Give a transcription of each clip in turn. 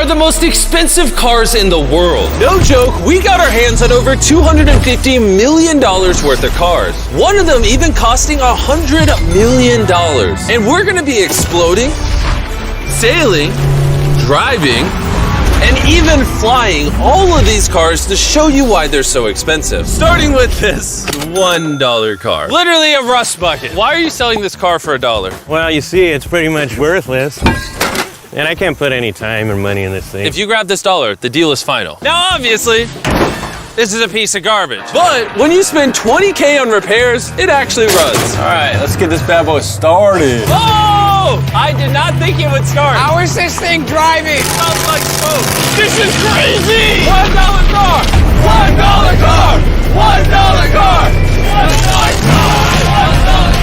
are the most expensive cars in the world. No joke, we got our hands on over $250 million worth of cars. One of them even costing $100 million. And we're gonna be exploding, sailing, driving, and even flying all of these cars to show you why they're so expensive. Starting with this $1 car. Literally a rust bucket. Why are you selling this car for $1? Well, you see, it's pretty much worthless. And I can't put any time or money in this thing. If you grab this $1, the deal is final. Now, obviously, this is a piece of garbage. But when you spend $20K on repairs, it actually runs. All right, let's get this bad boy started. Oh! I did not think it would start. How is this thing driving? Smells like smoke. This is crazy! $1 car! $1 car! $1 car! $1 car!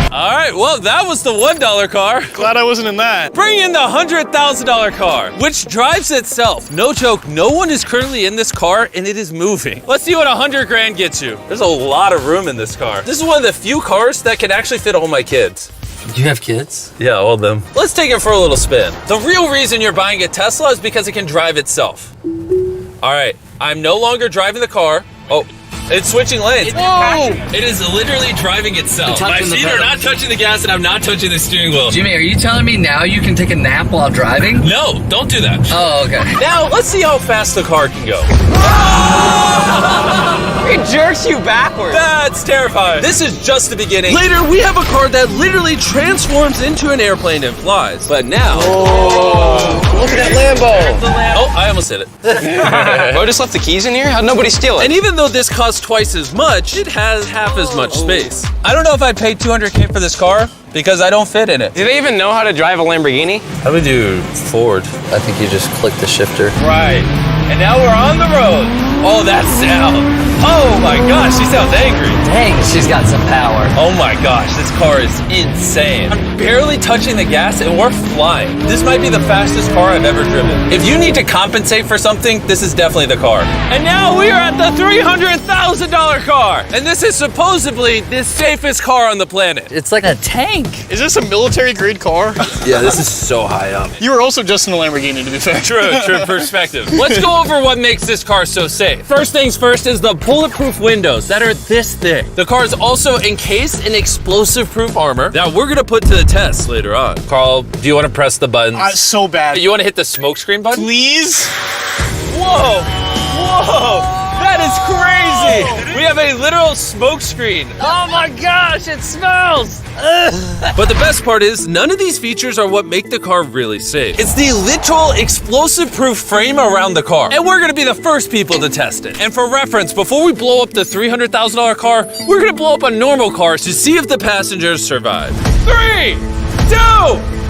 All right, well, that was the $1 car. Glad I wasn't in that. Bring in the $100,000 car, which drives itself. No joke, no one is currently in this car and it is moving. Let's see what 100 grand gets you. There's a lot of room in this car. This is one of the few cars that can actually fit all my kids. You have kids? Yeah, all of them. Let's take it for a little spin. The real reason you're buying a Tesla is because it can drive itself. All right, I'm no longer driving the car. Oh, it's switching lanes. Whoa! It is literally driving itself. My feet are not touching the gas and I'm not touching the steering wheel. Jimmy, are you telling me now you can take a nap while driving? No, don't do that. Oh, okay. Now, let's see how fast the car can go. It jerks you backwards. That's terrifying. This is just the beginning. Later, we have a car that literally transforms into an airplane and flies. But now... Look at that Lambo. Oh, I almost hit it. I just left the keys in here? How'd nobody steal it? And even though this costs twice as much, it has half as much space. I don't know if I'd pay $200K for this car because I don't fit in it. Do they even know how to drive a Lamborghini? How do we do Ford? I think you just click the shifter. Right. And now we're on the road. Oh, that sound. Oh my gosh, she sounds angry. Dang, she's got some power. Oh my gosh, this car is insane. I'm barely touching the gas and we're flying. This might be the fastest car I've ever driven. If you need to compensate for something, this is definitely the car. And now we are at the $300,000 car. And this is supposedly the safest car on the planet. It's like a tank. Is this a military grade car? Yeah, this is so high up. You were also just in a Lamborghini, to be fair. True perspective. Let's go over what makes this car so safe. First things first is the bulletproof windows that are this thick. The car is also encased in explosive-proof armor that we're gonna put to the test later on. Carl, do you want to press the buttons? So bad. You want to hit the smoke screen button? Please? Whoa! Whoa! That is crazy! We have a literal smoke screen. Oh my gosh, it smells! But the best part is, none of these features are what make the car really safe. It's the literal explosive-proof frame around the car. And we're gonna be the first people to test it. And for reference, before we blow up the $300,000 car, we're gonna blow up a normal car to see if the passengers survive. 3, 2,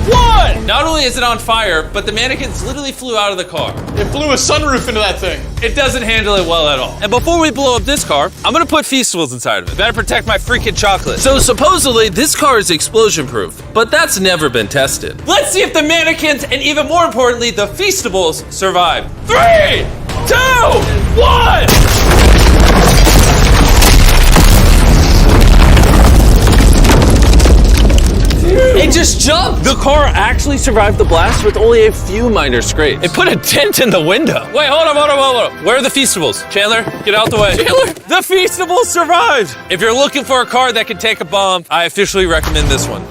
1! Not only is it on fire, but the mannequins literally flew out of the car. It blew a sunroof into that thing. It doesn't handle it well at all. And before we blow up this car, I'm gonna put Feastables inside of it. Better protect my freaking chocolate. So supposedly, this car is explosion-proof, but that's never been tested. Let's see if the mannequins, and even more importantly, the Feastables, survive. 3, 2, 1! It just jumped! The car actually survived the blast with only a few minor scrapes. It put a dent in the window. Wait, hold on. Where are the Feastables? Chandler, get out the way. Chandler! The Feastables survived! If you're looking for a car that can take a bomb, I officially recommend this one.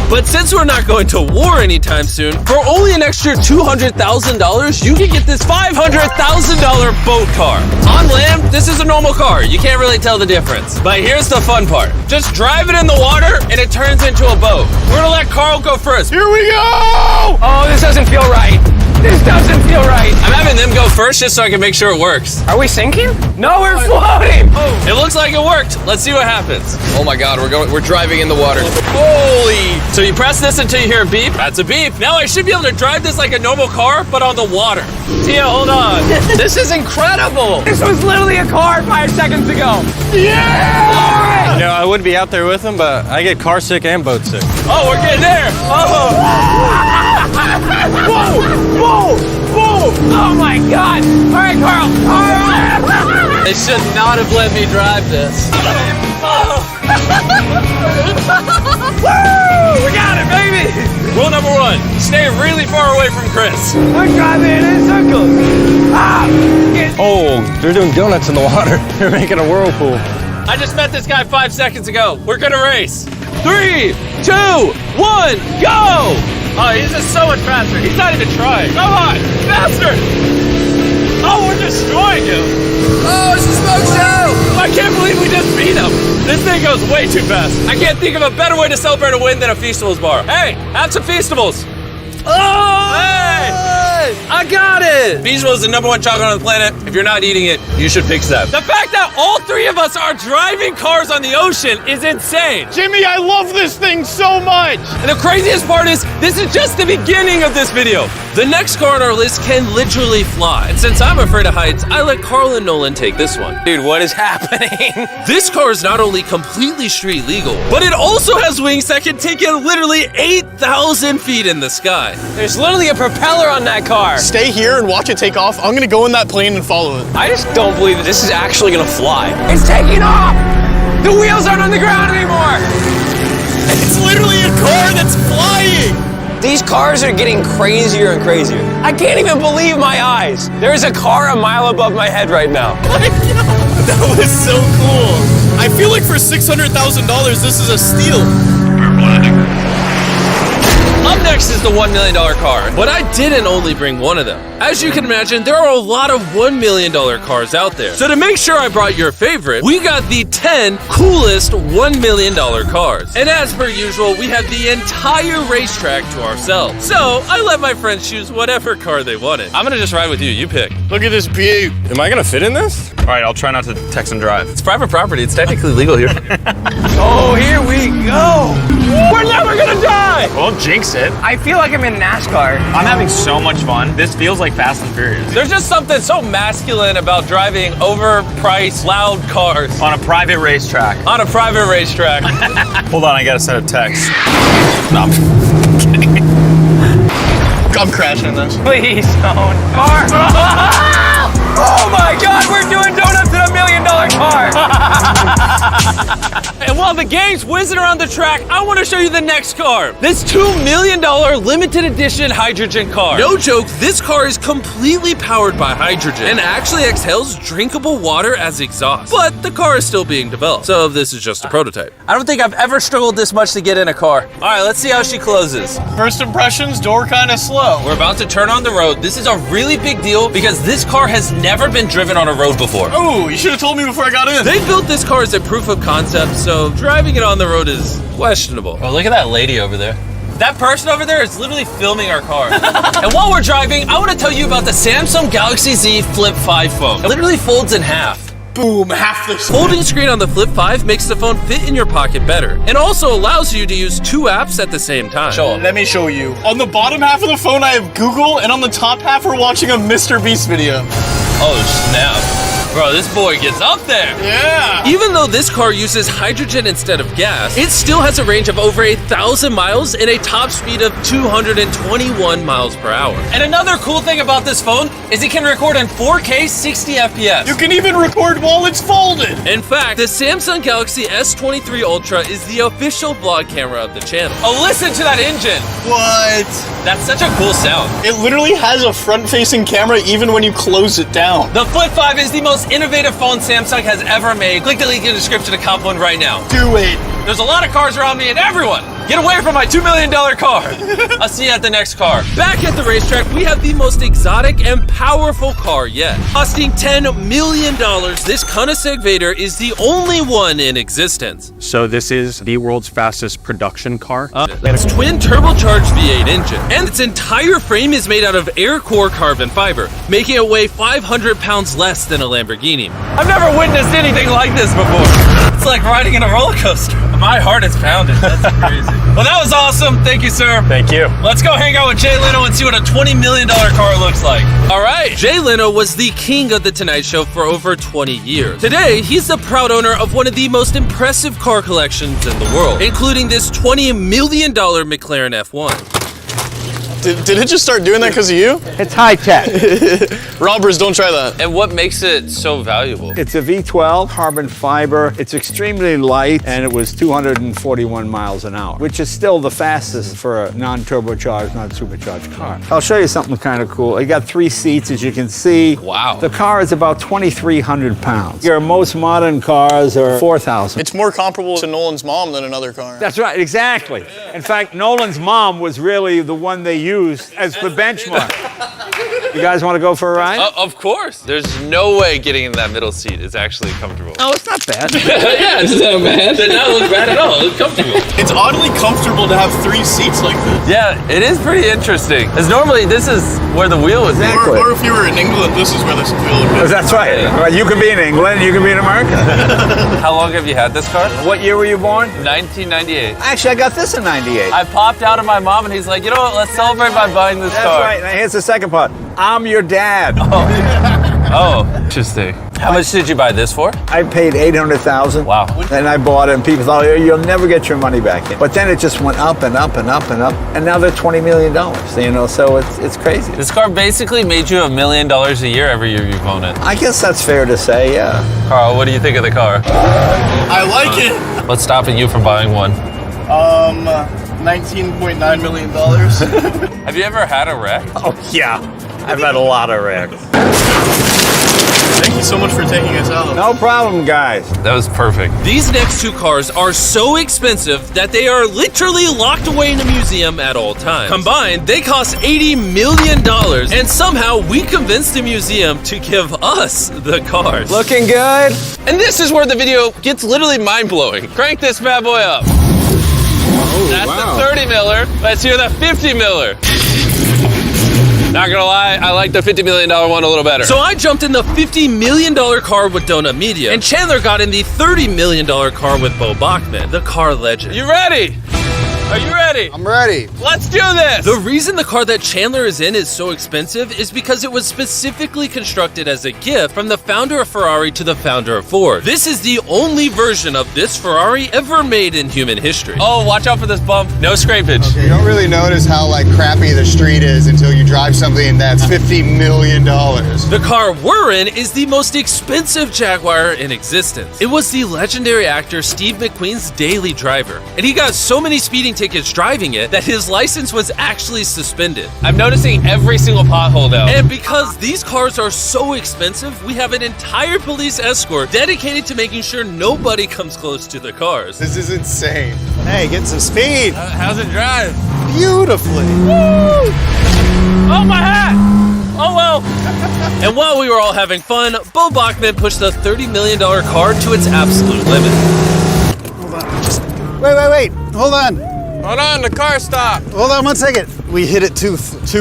But since we're not going to war anytime soon, for only an extra $200,000, you can get this $500,000 boat car. On land, this is a normal car. You can't really tell the difference. But here's the fun part. Just drive it in the water and it turns into a boat. We're gonna let Carl go first. Here we go! Oh, this doesn't feel right. This doesn't feel right. I'm having them go first just so I can make sure it works. Are we sinking? No, we're floating. It looks like it worked. Let's see what happens. Oh my God, we're driving in the water. Holy! So you press this until you hear a beep. That's a beep. Now I should be able to drive this like a normal car, but on the water. Tia, hold on. This is incredible. This was literally a car 5 seconds ago. Yeah! You know, I would be out there with them, but I get car sick and boat sick. Oh, we're getting there. Oh! Whoa! Whoa! Whoa! Oh my God! All right, Carl. Carl! They should not have let me drive this. Woo! We got it, baby! Rule number 1, stay really far away from Chris. We're driving in circles. Oh, they're doing donuts in the water. They're making a whirlpool. I just met this guy 5 seconds ago. We're gonna race. 3, 2, 1, go! Oh, he's just so much faster. He's not even trying. Come on, faster! Oh, we're destroying him. Oh, it's a smoke show! I can't believe we just beat him. This thing goes way too fast. I can't think of a better way to celebrate a win than a Feastables bar. Hey, have some Feastables. Oh! Hey! I got it! Feastables is the #1 chocolate on the planet. If you're not eating it, you should pick that. The fact that all 3 of us are driving cars on the ocean is insane. Jimmy, I love this thing so much. And the craziest part is, this is just the beginning of this video. The next car on our list can literally fly. And since I'm afraid of heights, I let Carl and Nolan take this one. Dude, what is happening? This car is not only completely street legal, but it also has wings that can take it literally 8,000 feet in the sky. There's literally a propeller on that car. Stay here and watch it take off. I'm gonna go in that plane and follow it. I just don't believe that this is actually gonna fly. It's taking off! The wheels aren't on the ground anymore! It's literally a car that's flying. These cars are getting crazier and crazier. I can't even believe my eyes. There is a car a mile above my head right now. That was so cool. I feel like for $600,000, this is a steal. Up next is the $1 million car, but I didn't only bring one of them. As you can imagine, there are a lot of $1 million cars out there. So to make sure I brought your favorite, we got the 10 coolest $1 million cars. And as per usual, we have the entire racetrack to ourselves. So I let my friends choose whatever car they wanted. I'm gonna just ride with you, you pick. Look at this beaut. Am I gonna fit in this? All right, I'll try not to text and drive. It's private property, it's technically legal here. Oh, here we go! We're never gonna die! Well, jinx it. I feel like I'm in NASCAR. I'm having so much fun. This feels like Fast and Furious. There's just something so masculine about driving overpriced, loud cars On a private racetrack. on a private racetrack. Hold on, I gotta send a text. I'm crashing this. Please don't. Car! Oh my god, we're doing donuts in $1 million car! And while the game's whizzing around the track, I want to show you the next car. This $2 million limited edition hydrogen car. No joke, this car is completely powered by hydrogen and actually exhales drinkable water as exhaust. But the car is still being developed, so this is just a prototype. I don't think I've ever struggled this much to get in a car. All right, let's see how she closes. First impressions, door kind of slow. We're about to turn on the road. This is a really big deal because this car has never been driven on a road before. Oh, you should have told me before I got in. They built this car as a proof of concept, so driving it on the road is questionable. Oh, look at that lady over there. That person over there is literally filming our car. And while we're driving, I want to tell you about the Samsung Galaxy Z Flip 5 phone. It literally folds in half. Boom, half the Folding screen on the Flip 5 makes the phone fit in your pocket better and also allows you to use 2 apps at the same time. Let me show you. On the bottom half of the phone, I have Google, and on the top half, we're watching a Mr. Beast video. Oh, snap. Bro, this boy gets up there. Yeah. Even though this car uses hydrogen instead of gas, it still has a range of over 1,000 miles and a top speed of 221 miles per hour. And another cool thing about this phone is it can record in 4K 60 FPS. You can even record while it's folded. In fact, the Samsung Galaxy S23 Ultra is the official vlog camera of the channel. Oh, listen to that engine. What? That's such a cool sound. It literally has a front-facing camera even when you close it down. The Flip 5 is the most innovative phone Samsung has ever made. Click the link in the description to cop one right now. Do it. There's a lot of cars around me and everyone, get away from my $2 million car. I'll see you at the next car. Back at the racetrack, we have the most exotic and powerful car yet. Costing $10 million, this Koenigsegg Vader is the only one in existence. So this is the world's fastest production car. It's twin turbocharged V8 engine, and its entire frame is made out of air core carbon fiber, making it weigh 500 pounds less than a Lamborghini. I've never witnessed anything like this before. It's like riding in a roller coaster. My heart is pounding. That's crazy. Well, that was awesome. Thank you, sir. Thank you. Let's go hang out with Jay Leno and see what a $20 million car looks like. All right. Jay Leno was the king of The Tonight Show for over 20 years. Today, he's the proud owner of one of the most impressive car collections in the world, including this $20 million McLaren F1. Did it just start doing that because of you? It's high tech. Robbers, don't try that. And what makes it so valuable? It's a V12 carbon fiber. It's extremely light, and it was 241 miles an hour, which is still the fastest for a non-turbocharged, non-supercharged car. I'll show you something kind of cool. You got 3 seats, as you can see. Wow. The car is about 2,300 pounds. Your most modern cars are 4,000. It's more comparable to Nolan's mom than another car. That's right, exactly. In fact, Nolan's mom was really the one they used as the benchmark. You guys want to go for a ride? Of course. There's no way getting in that middle seat is actually comfortable. Oh, it's not bad. Yeah, it's not bad. It doesn't look bad at all. It's comfortable. It's oddly comfortable to have 3 seats like this. Yeah, it is pretty interesting. Because normally this is where the wheel would be. Exactly. Or if you were in England, this is where this wheel would be. That's right. Well, you can be in England, you can be in America. How long have you had this car? What year were you born? 1998. Actually, I got this in 98. I popped out of my mom and he's like, you know what, let's celebrate by buying this That's car. right. Now here's the second part. I'm your dad. Oh, interesting. How much did you buy this for? I paid $800,000. Wow. And I bought it, and people thought, oh, you'll never get your money back in. But then it just went up and up and up and up, and now they're $20 million. You know, so it's crazy. This car basically made you $1 million a year every year you've owned it. I guess that's fair to say, yeah. Carl, what do you think of the car? I like it. What's stopping you from buying one? $19.9 million. Have you ever had a wreck? Oh, yeah. I've had a lot of wrecks. Thank you so much for taking us out. No problem, guys. That was perfect. These next 2 cars are so expensive that they are literally locked away in a museum at all times. Combined, they cost $80 million, and somehow we convinced the museum to give us the cars. Looking good. And this is where the video gets literally mind-blowing. Crank this bad boy up. That's the 30 miller. Let's hear the 50 miller. Not gonna lie, I like the $50 million one a little better. So I jumped in the $50 million car with Donut Media, and Chandler got in the $30 million car with Bo Bachman, the car legend. You ready? Are you ready? I'm ready. Let's do this! The reason the car that Chandler is in is so expensive is because it was specifically constructed as a gift from the founder of Ferrari to the founder of Ford. This is the only version of this Ferrari ever made in human history. Oh, watch out for this bump. No scrapage. Okay, you don't really notice how like crappy the street is until you drive something that's $50 million. The car we're in is the most expensive Jaguar in existence. It was the legendary actor Steve McQueen's daily driver, and he got so many speeding tickets driving it that his license was actually suspended. I'm noticing every single pothole now. And because these cars are so expensive, we have an entire police escort dedicated to making sure nobody comes close to the cars. This is insane. Hey, get some speed. How's it drive? Beautifully. Woo! Oh, my hat! Oh well. And while we were all having fun, Bo Bachman pushed the $30 million car to its absolute limit. Hold on. Wait. Hold on. Hold on, the car stopped. Hold on 1 second. We hit it too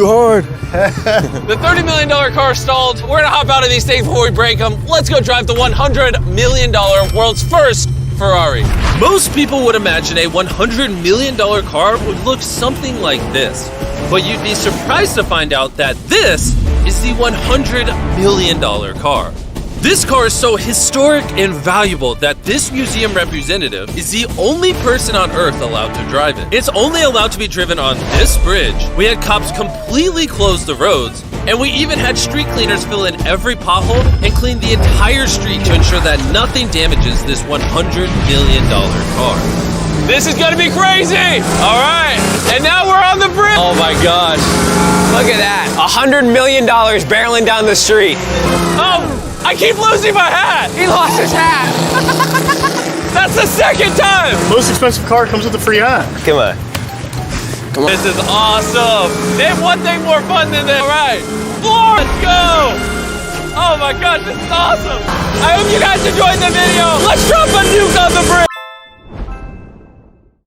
hard. The $30 million car stalled. We're gonna hop out of these things before we break them. Let's go drive the $100 million world's first Ferrari. Most people would imagine a $100 million car would look something like this. But you'd be surprised to find out that this is the $100 million car. This car is so historic and valuable that this museum representative is the only person on Earth allowed to drive it. It's only allowed to be driven on this bridge. We had cops completely close the roads, and we even had street cleaners fill in every pothole and clean the entire street to ensure that nothing damages this $100 million car. This is gonna be crazy! All right, and now we're on the bridge. Oh my gosh. Look at that. $100 million barreling down the street. Oh, I keep losing my hat. He lost his hat. That's the second time. Most expensive car comes with a free hat. Come on. This is awesome. Name one thing more fun than that. All right, floor, let's go. Oh my gosh, this is awesome. I hope you guys enjoyed the video. Let's drop a nuke on the bridge.